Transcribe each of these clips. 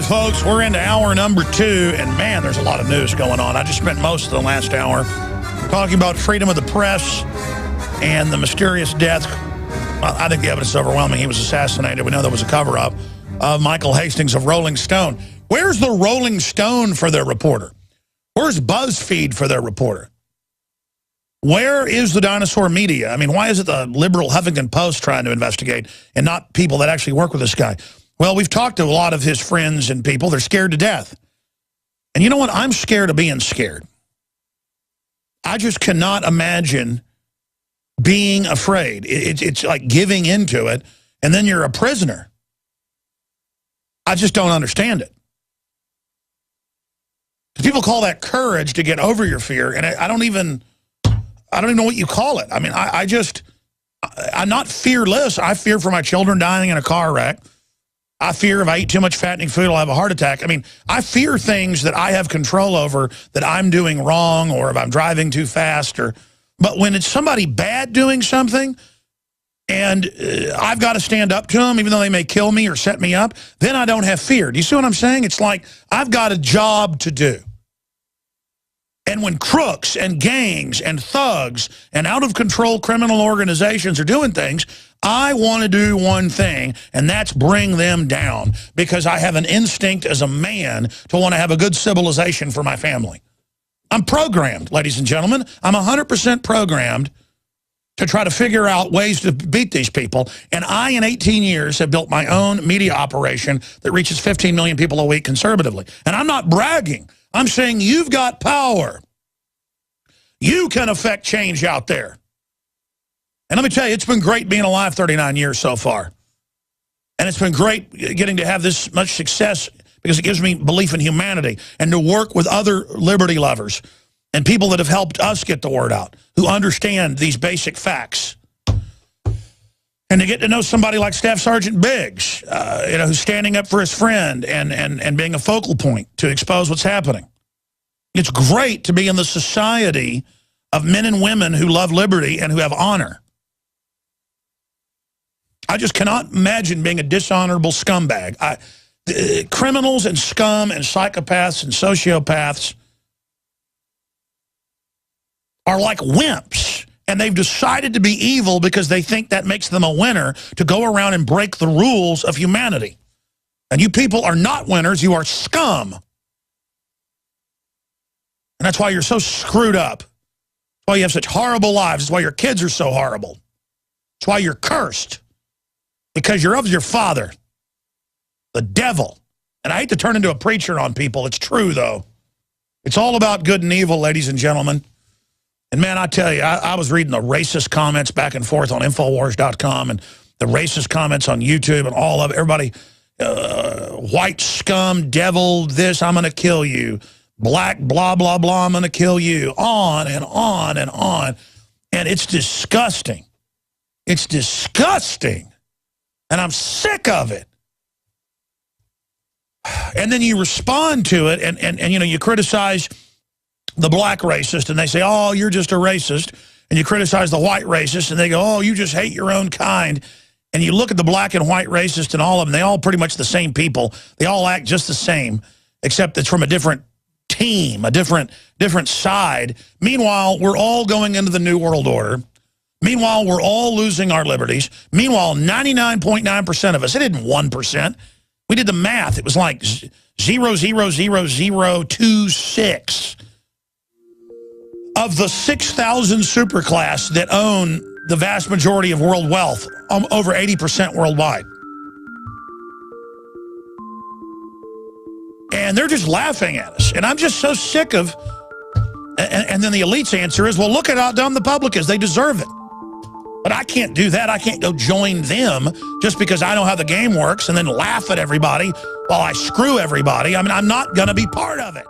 right, folks, we're into hour number 2, and man, there's a lot of news going on. I just spent most of the last hour talking about freedom of the press and the mysterious death. Well, I think the evidence is overwhelming. He was assassinated. We know there was a cover-up of Michael Hastings of Rolling Stone. Where's the Rolling Stone for their reporter? Where's BuzzFeed for their reporter? Where is the dinosaur media? I mean, why is it the liberal Huffington Post trying to investigate and not people that actually work with this guy? Well, we've talked to a lot of his friends and people. They're scared to death. And you know what? I'm scared of being scared. I just cannot imagine being afraid. It's like giving into it, and then you're a prisoner. I just don't understand it. People call that courage to get over your fear, and I don't even know what you call it. I mean, I'm not fearless. I fear for my children dying in a car wreck. I fear if I eat too much fattening food, I'll have a heart attack. I mean, I fear things that I have control over that I'm doing wrong, or if I'm driving too fast. But when it's somebody bad doing something and I've got to stand up to them, even though they may kill me or set me up, then I don't have fear. Do you see what I'm saying? It's like I've got a job to do. And when crooks and gangs and thugs and out-of-control criminal organizations are doing things, I want to do one thing, and that's bring them down, because I have an instinct as a man to want to have a good civilization for my family. I'm programmed, ladies and gentlemen. I'm 100% programmed to try to figure out ways to beat these people. And I, in 18 years, have built my own media operation that reaches 15 million people a week conservatively. And I'm not bragging. I'm saying you've got power. You can affect change out there. And let me tell you, it's been great being alive 39 years so far. And it's been great getting to have this much success, because it gives me belief in humanity, and to work with other liberty lovers and people that have helped us get the word out, who understand these basic facts. And to get to know somebody like Staff Sergeant Biggs, who's standing up for his friend and being a focal point to expose what's happening. It's great to be in the society of men and women who love liberty and who have honor. I just cannot imagine being a dishonorable scumbag. Criminals and scum and psychopaths and sociopaths are like wimps, and they've decided to be evil because they think that makes them a winner, to go around and break the rules of humanity. And you people are not winners. You are scum. And that's why you're so screwed up. That's why you have such horrible lives. That's why your kids are so horrible. That's why you're cursed. Because you're of your father, the devil. And I hate to turn into a preacher on people. It's true, though. It's all about good and evil, ladies and gentlemen. And, man, I tell you, I was reading the racist comments back and forth on Infowars.com, and the racist comments on YouTube, and all of it. Everybody, white scum, devil, this, I'm going to kill you. Black, blah, blah, blah, I'm going to kill you. On and on and on. And it's disgusting. It's disgusting. And I'm sick of it. And then you respond to it, and you know, you criticize the black racist, and they say, oh, you're just a racist. And you criticize the white racist, and they go, oh, you just hate your own kind. And you look at the black and white racist and all of them, they all pretty much the same people. They all act just the same, except it's from a different team, a different side. Meanwhile, we're all going into the New World Order. Meanwhile, we're all losing our liberties. Meanwhile, 99.9% of us, it isn't 1%. We did the math. It was like 0.00026 of the 6,000 superclass that own the vast majority of world wealth, over 80% worldwide. And they're just laughing at us. And I'm just so sick of... And then the elite's answer is, well, look at how dumb the public is. They deserve it. But I can't do that. I can't go join them just because I know how the game works and then laugh at everybody while I screw everybody. I mean, I'm not going to be part of it.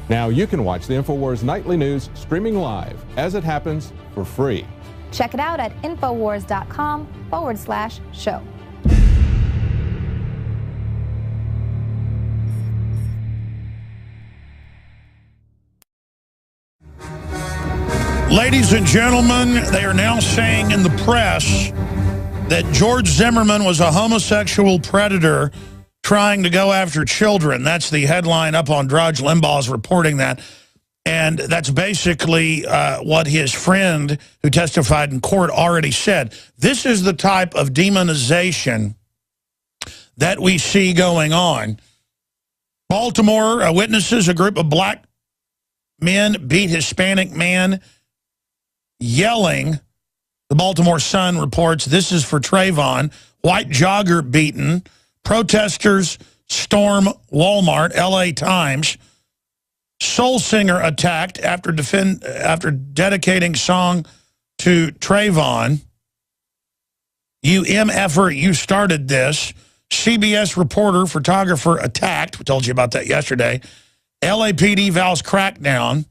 Now you can watch the InfoWars Nightly News streaming live as it happens for free. Check it out at Infowars.com/show. Ladies and gentlemen, they are now saying in the press that George Zimmerman was a homosexual predator trying to go after children. That's the headline up on Drudge. Limbaugh's reporting that. And that's basically what his friend who testified in court already said. This is the type of demonization that we see going on. Baltimore witnesses a group of black men beat Hispanic man, yelling. The Baltimore Sun reports this is for Trayvon. White jogger beaten. Protesters storm Walmart. LA Times. Soul singer attacked after dedicating song to Trayvon. You MFer, you started this. CBS reporter, photographer attacked. We told you about that yesterday. LAPD vows crackdown.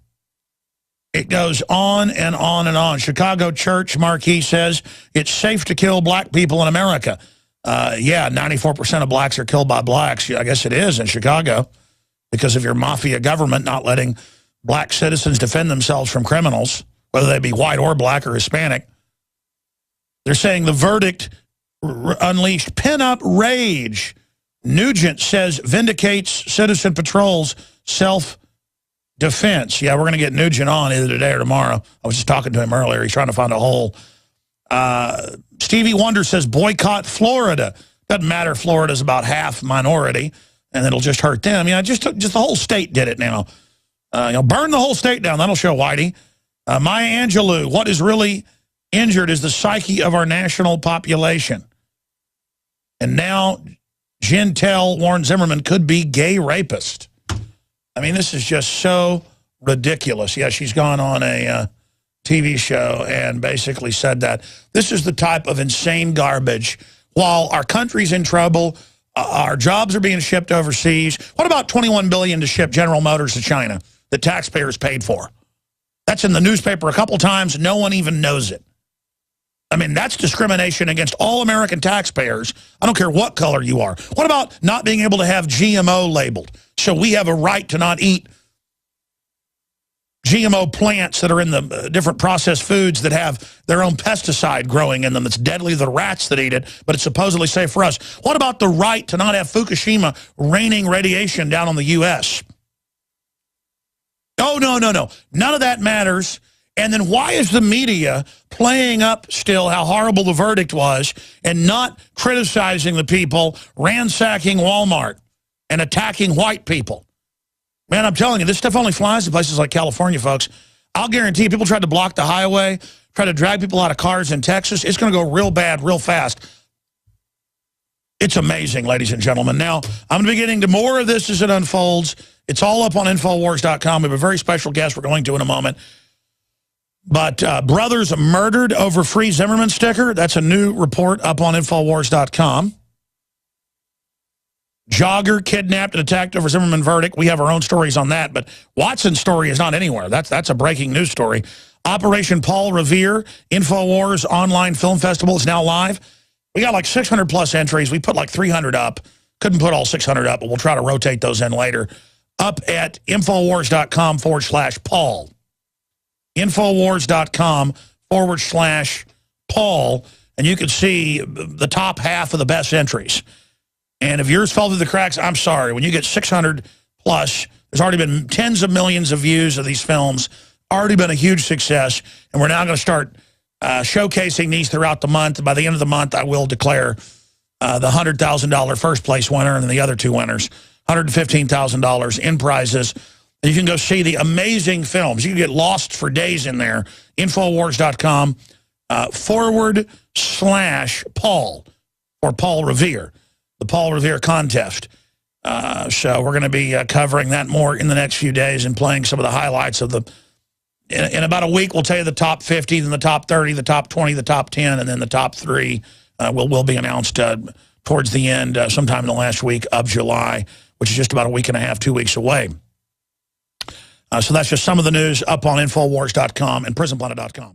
It goes on and on and on. Chicago church marquee says it's safe to kill black people in America. Yeah, 94% of blacks are killed by blacks. I guess it is in Chicago because of your mafia government not letting black citizens defend themselves from criminals, whether they be white or black or Hispanic. They're saying the verdict unleashed pent-up rage. Nugent says vindicates citizen patrol's self-defense. Yeah, we're going to get Nugent on either today or tomorrow. I was just talking to him earlier. He's trying to find a hole. Stevie Wonder says boycott Florida. Doesn't matter. Florida's about half minority, and it'll just hurt them. Yeah, just the whole state did it now. Burn the whole state down. That'll show Whitey. Maya Angelou, what is really injured is the psyche of our national population. And now Gentel Warren Zimmerman could be gay rapist. I mean, this is just so ridiculous. Yeah, she's gone on a TV show and basically said that this is the type of insane garbage. While our country's in trouble, our jobs are being shipped overseas. What about $21 billion to ship General Motors to China that taxpayers paid for? That's in the newspaper a couple times. No one even knows it. I mean, that's discrimination against all American taxpayers. I don't care what color you are. What about not being able to have GMO labeled? So we have a right to not eat GMO plants that are in the different processed foods that have their own pesticide growing in them that's deadly to the rats that eat it, but it's supposedly safe for us. What about the right to not have Fukushima raining radiation down on the U.S.? Oh, no, no, no. None of that matters. And then why is the media playing up still how horrible the verdict was and not criticizing the people ransacking Walmart and attacking white people? Man, I'm telling you, this stuff only flies in places like California, folks. I'll guarantee you, people tried to block the highway, try to drag people out of cars in Texas. It's going to go real bad, real fast. It's amazing, ladies and gentlemen. Now, I'm going to be getting to more of this as it unfolds. It's all up on Infowars.com. We have a very special guest we're going to in a moment. But brothers murdered over free Zimmerman sticker. That's a new report up on Infowars.com. Jogger kidnapped and attacked over Zimmerman verdict. We have our own stories on that, but Watson's story is not anywhere. That's a breaking news story. Operation Paul Revere, Infowars online film festival is now live. We got like 600 plus entries. We put like 300 up. Couldn't put all 600 up, but we'll try to rotate those in later. Up at Infowars.com/Paul. Infowars.com/Paul, and you can see the top half of the best entries. And if yours fell through the cracks, I'm sorry. When you get 600 plus, there's already been tens of millions of views of these films, already been a huge success, and we're now going to start showcasing these throughout the month. By the end of the month, I will declare the $100,000 first place winner and the other two winners, $115,000 in prizes. And you can go see the amazing films. You can get lost for days in there. Infowars.com /Paul or Paul Revere. The Paul Revere contest. So we're going to be covering that more in the next few days and playing some of the highlights of the... In about a week, we'll tell you the top 50, then the top 30, the top 20, the top 10, and then the top 3 will be announced towards the end, sometime in the last week of July, which is just about a week and a half, 2 weeks away. So that's just some of the news up on Infowars.com and PrisonPlanet.com.